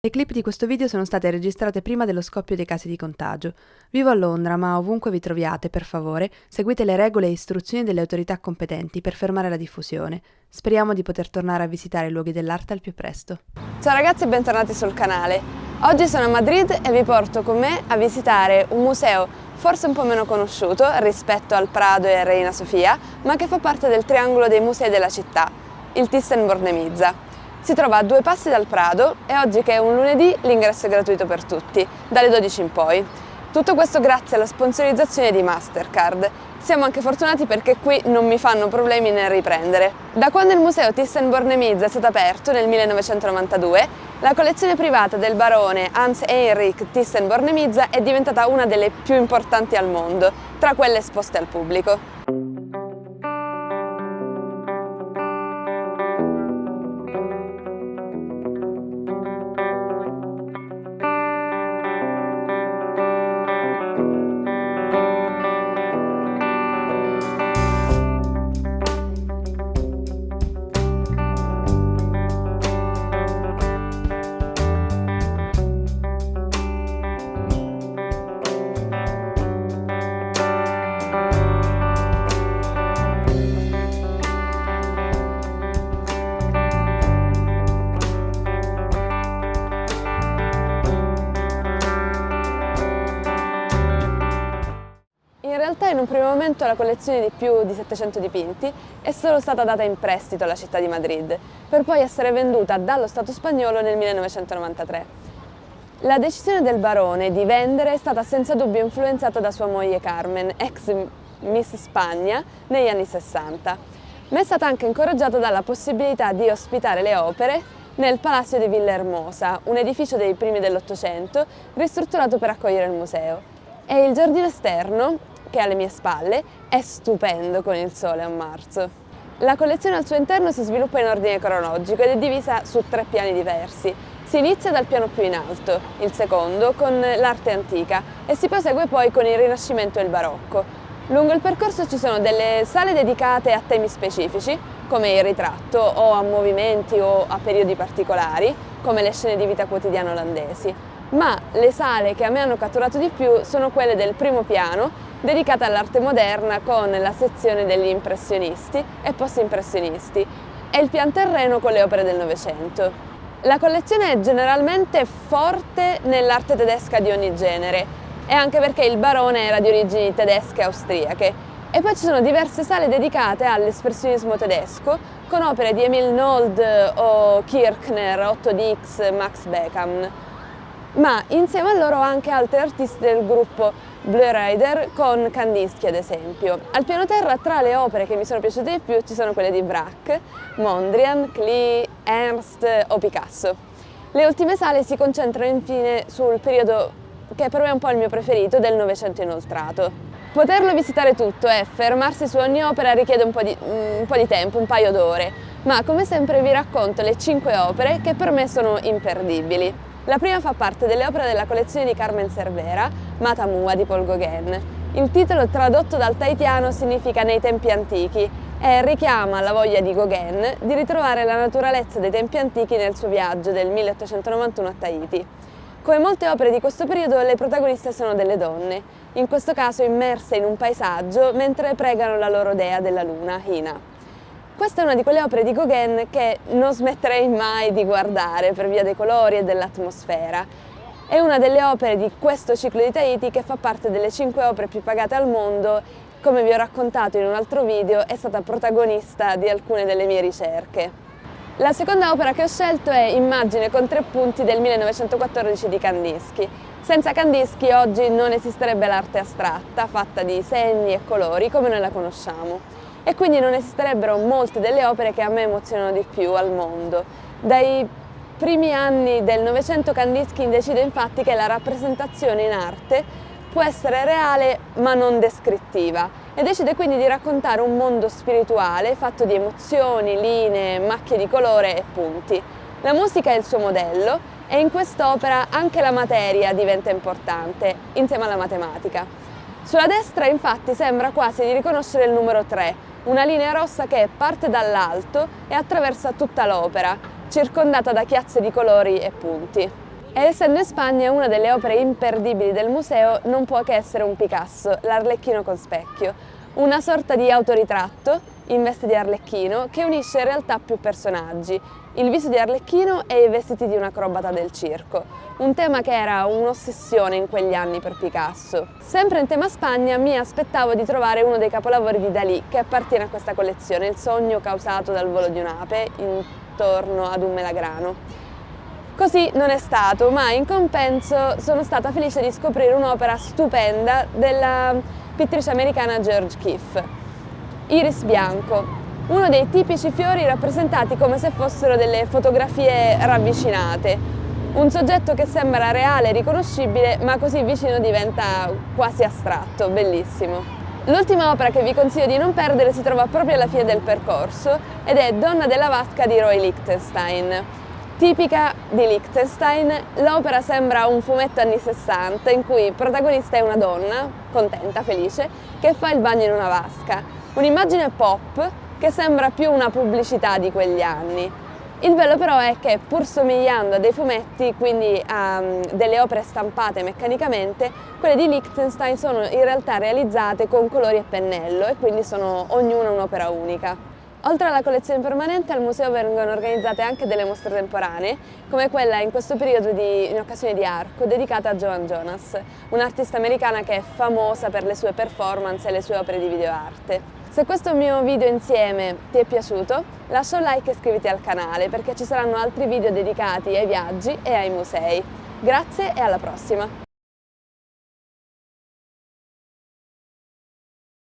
Le clip di questo video sono state registrate prima dello scoppio dei casi di contagio. Vivo a Londra, ma ovunque vi troviate, per favore, seguite le regole e istruzioni delle autorità competenti per fermare la diffusione. Speriamo di poter tornare a visitare i luoghi dell'arte al più presto. Ciao ragazzi e bentornati sul canale. Oggi sono a Madrid e vi porto con me a visitare un museo forse un po' meno conosciuto rispetto al Prado e a Reina Sofia, ma che fa parte del triangolo dei musei della città, il Thyssen-Bornemisza. Si trova a 2 passi dal Prado e oggi, che è un lunedì, l'ingresso è gratuito per tutti, dalle 12 in poi. Tutto questo grazie alla sponsorizzazione di Mastercard. Siamo anche fortunati perché qui non mi fanno problemi nel riprendere. Da quando il museo Thyssen-Bornemisza è stato aperto nel 1992, la collezione privata del barone Hans-Heinrich Thyssen-Bornemisza è diventata una delle più importanti al mondo, tra quelle esposte al pubblico. In realtà in un primo momento la collezione di più di 700 dipinti è solo stata data in prestito alla città di Madrid, per poi essere venduta dallo Stato spagnolo nel 1993. La decisione del barone di vendere è stata senza dubbio influenzata da sua moglie Carmen, ex Miss Spagna, negli anni 60, ma è stata anche incoraggiata dalla possibilità di ospitare le opere nel Palacio di Villahermosa, un edificio dei primi dell'Ottocento ristrutturato per accogliere il museo. E il giardino esterno, che è alle mie spalle, è stupendo con il sole a marzo. La collezione al suo interno si sviluppa in ordine cronologico ed è divisa su 3 piani diversi. Si inizia dal piano più in alto, il secondo, con l'arte antica, e si prosegue poi con il Rinascimento e il Barocco. Lungo il percorso ci sono delle sale dedicate a temi specifici, come il ritratto, o a movimenti o a periodi particolari, come le scene di vita quotidiana olandesi. Ma le sale che a me hanno catturato di più sono quelle del primo piano, dedicate all'arte moderna, con la sezione degli impressionisti e post-impressionisti, e il pian terreno con le opere del Novecento. La collezione è generalmente forte nell'arte tedesca di ogni genere, e anche perché il barone era di origini tedesche e austriache. E poi ci sono diverse sale dedicate all'espressionismo tedesco, con opere di Emil Nold o Kirchner, Otto Dix, Max Beckmann. Ma insieme a loro anche altri artisti del gruppo Blue Rider, con Kandinsky ad esempio. Al piano terra, tra le opere che mi sono piaciute di più, ci sono quelle di Braque, Mondrian, Klee, Ernst o Picasso. Le ultime sale si concentrano infine sul periodo che per me è un po' il mio preferito, del Novecento inoltrato. Poterlo visitare tutto e fermarsi su ogni opera richiede un po' di tempo, un paio d'ore, ma come sempre vi racconto le 5 opere che per me sono imperdibili. La prima fa parte delle opere della collezione di Carmen Cervera, Mata Mua di Paul Gauguin. Il titolo, tradotto dal tahitiano, significa nei tempi antichi e richiama la voglia di Gauguin di ritrovare la naturalezza dei tempi antichi nel suo viaggio del 1891 a Tahiti. Come molte opere di questo periodo, le protagoniste sono delle donne, in questo caso immerse in un paesaggio mentre pregano la loro dea della luna, Hina. Questa è una di quelle opere di Gauguin che non smetterei mai di guardare per via dei colori e dell'atmosfera. È una delle opere di questo ciclo di Tahiti che fa parte delle 5 opere più pagate al mondo. Come vi ho raccontato in un altro video, è stata protagonista di alcune delle mie ricerche. La seconda opera che ho scelto è Immagine con 3 punti del 1914 di Kandinsky. Senza Kandinsky oggi non esisterebbe l'arte astratta, fatta di segni e colori come noi la conosciamo. E quindi non esisterebbero molte delle opere che a me emozionano di più al mondo. Dai primi anni del Novecento Kandinsky decide infatti che la rappresentazione in arte può essere reale ma non descrittiva, e decide quindi di raccontare un mondo spirituale fatto di emozioni, linee, macchie di colore e punti. La musica è il suo modello e in quest'opera anche la materia diventa importante, insieme alla matematica. Sulla destra infatti sembra quasi di riconoscere il numero 3, una linea rossa che parte dall'alto e attraversa tutta l'opera, circondata da chiazze di colori e punti. Ed essendo in Spagna, una delle opere imperdibili del museo non può che essere un Picasso, l'Arlecchino con specchio, una sorta di autoritratto in veste di Arlecchino che unisce in realtà più personaggi, il viso di Arlecchino e i vestiti di un acrobata del circo, un tema che era un'ossessione in quegli anni per Picasso. Sempre in tema Spagna mi aspettavo di trovare uno dei capolavori di Dalì che appartiene a questa collezione, Il sogno causato dal volo di un'ape intorno ad un melagrano. Così non è stato, ma in compenso sono stata felice di scoprire un'opera stupenda della pittrice americana George Keefe, Iris bianco, uno dei tipici fiori rappresentati come se fossero delle fotografie ravvicinate, un soggetto che sembra reale e riconoscibile, ma così vicino diventa quasi astratto, bellissimo. L'ultima opera che vi consiglio di non perdere si trova proprio alla fine del percorso ed è Donna della Vasca di Roy Lichtenstein. Tipica di Lichtenstein, l'opera sembra un fumetto anni 60 in cui il protagonista è una donna, contenta, felice, che fa il bagno in una vasca. Un'immagine pop che sembra più una pubblicità di quegli anni. Il bello però è che pur somigliando a dei fumetti, quindi a delle opere stampate meccanicamente, quelle di Lichtenstein sono in realtà realizzate con colori e pennello e quindi sono ognuna un'opera unica. Oltre alla collezione permanente, al museo vengono organizzate anche delle mostre temporanee, come quella in questo periodo in occasione di Arco, dedicata a Joan Jonas, un'artista americana che è famosa per le sue performance e le sue opere di videoarte. Se questo mio video insieme ti è piaciuto, lascia un like e iscriviti al canale perché ci saranno altri video dedicati ai viaggi e ai musei. Grazie e alla prossima!